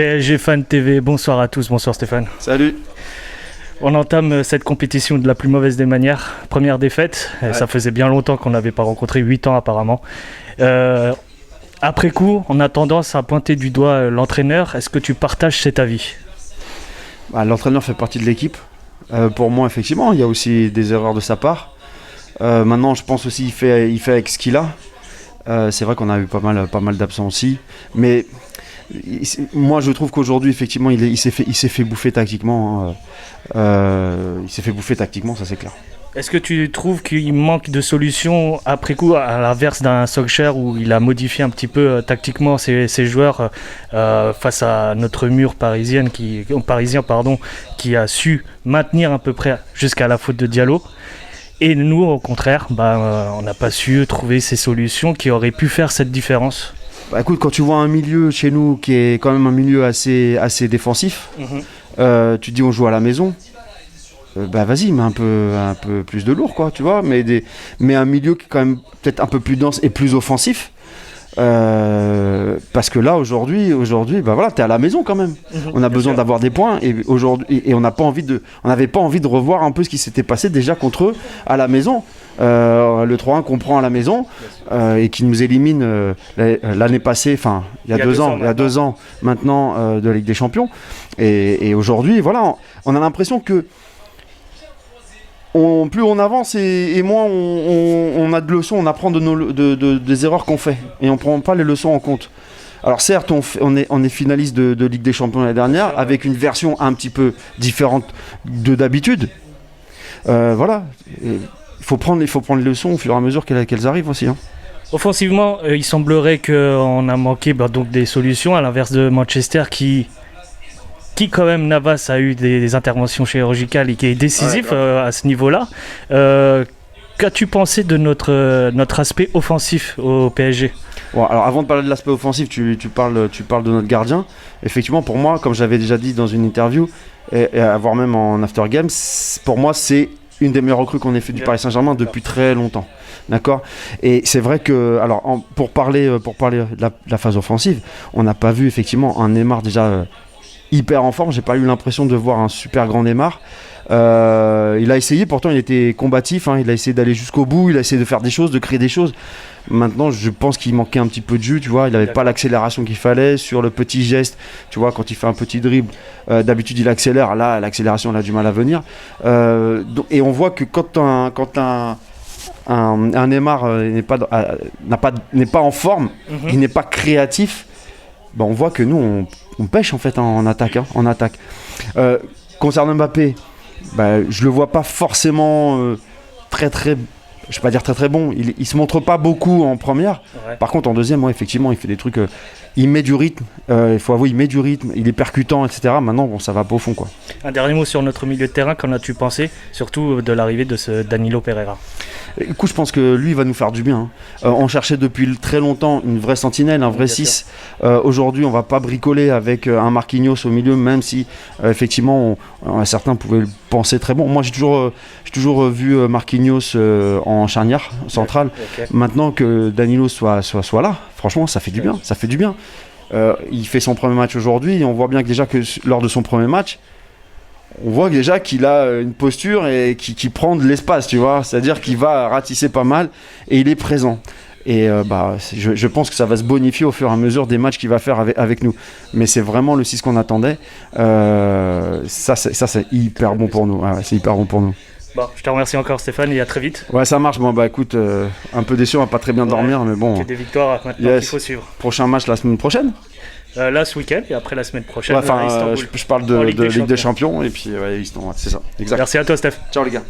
PSG Fan TV, bonsoir à tous, bonsoir Stéphane. Salut. On entame cette compétition de la plus mauvaise des manières. Première défaite, ça faisait bien longtemps qu'on n'avait pas rencontré, 8 ans apparemment. Après coup, on a tendance à pointer du doigt l'entraîneur. Est-ce que tu partages cet avis ? L'entraîneur fait partie de l'équipe. Pour moi, effectivement, il y a aussi des erreurs de sa part. Maintenant, je pense aussi qu'il fait avec ce qu'il a. C'est vrai qu'on a eu pas mal d'absents aussi. Mais moi, je trouve qu'aujourd'hui, effectivement, il s'est fait bouffer tactiquement. Il s'est fait bouffer tactiquement, ça c'est clair. Est-ce que tu trouves qu'il manque de solutions après coup, à l'inverse d'un Solskjaer où il a modifié un petit peu tactiquement ses joueurs face à notre mur parisien qui a su maintenir à peu près jusqu'à la faute de Diallo. Et nous, au contraire, on n'a pas su trouver ces solutions qui auraient pu faire cette différence. Écoute, quand tu vois un milieu chez nous qui est quand même un milieu assez défensif, tu te dis on joue à la maison. Vas-y, mets un peu plus de lourd, quoi, tu vois, mais un milieu qui est quand même peut-être un peu plus dense et plus offensif. Parce que là, aujourd'hui, t'es à la maison quand même. On a besoin d'avoir des points et aujourd'hui, et on n'avait pas envie de revoir un peu ce qui s'était passé déjà contre eux à la maison. Le 3-1 qu'on prend à la maison et qui nous élimine l'année passée, enfin il y a 2 ans maintenant de la Ligue des Champions. Et aujourd'hui, voilà, on a l'impression que plus on avance et moins on a de leçons, on apprend des erreurs qu'on fait et on ne prend pas les leçons en compte. Alors certes, on est finaliste de Ligue des Champions l'année dernière avec une version un petit peu différente d'habitude. Voilà, il faut prendre les leçons au fur et à mesure qu'elles arrivent aussi. Offensivement, il semblerait qu'on a manqué donc des solutions à l'inverse de Manchester qui quand même, Navas a eu des interventions chirurgicales et qui est décisif à ce niveau-là. Qu'as-tu pensé de notre aspect offensif au PSG ? Bon, alors avant de parler de l'aspect offensif, tu parles de notre gardien. Effectivement, pour moi, comme j'avais déjà dit dans une interview, et voire même en after game, pour moi, c'est une des meilleures recrues qu'on ait fait du Paris Saint-Germain depuis très longtemps. D'accord ? Et c'est vrai que, alors, pour parler de la phase offensive, on n'a pas vu effectivement un Neymar déjà hyper en forme. J'ai pas eu l'impression de voir un super grand Neymar. Il a essayé, pourtant il était combatif, il a essayé d'aller jusqu'au bout, il a essayé de faire des choses, de créer des choses. Maintenant, je pense qu'il manquait un petit peu de jus, tu vois, il n'avait pas l'accélération qu'il fallait sur le petit geste, tu vois, quand il fait un petit dribble, d'habitude il accélère, là l'accélération elle a du mal à venir. Et on voit que quand un Neymar n'est pas en forme, il n'est pas créatif, on voit que nous on pêche en fait en attaque. Concernant Mbappé, je le vois pas forcément très, je vais pas dire très bon. Il se montre pas beaucoup en première. Ouais. Par contre en deuxième, effectivement, il fait des trucs. Il met du rythme. Il faut avouer, il met du rythme. Il est percutant, etc. Maintenant, ça va pas au fond, quoi. Un dernier mot sur notre milieu de terrain. Qu'en as-tu pensé, surtout de l'arrivée de ce Danilo Pereira ? Écoute, je pense que lui, il va nous faire du bien. On cherchait depuis très longtemps une vraie sentinelle, un vrai 6. Aujourd'hui, on va pas bricoler avec un Marquinhos au milieu, même si effectivement, certains pouvaient le penser très bon. Moi, j'ai toujours vu Marquinhos en charnière centrale. Okay. Maintenant que Danilo soit là, franchement, ça fait du bien. Ça fait du bien. Il fait son premier match aujourd'hui. Et on voit bien que déjà que lors de son premier match, on voit déjà qu'il a une posture et qui prend de l'espace, tu vois. C'est-à-dire qu'il va ratisser pas mal et il est présent. Et je pense que ça va se bonifier au fur et à mesure des matchs qu'il va faire avec nous. Mais c'est vraiment le 6 qu'on attendait. Ça, c'est hyper bon pour nous. Ouais, c'est hyper bon pour nous. Bon, je te remercie encore Stéphane et à très vite. Ouais, ça marche. Bon, écoute, un peu déçu, on va pas très bien dormir, mais bon. C'est des victoires maintenant qu'il faut suivre. Prochain match la semaine prochaine. Là ce week-end et après la semaine prochaine. Je parle de Ligue des Champions et puis Istanbul, c'est ça. Exact. Merci à toi Steph. Ciao les gars.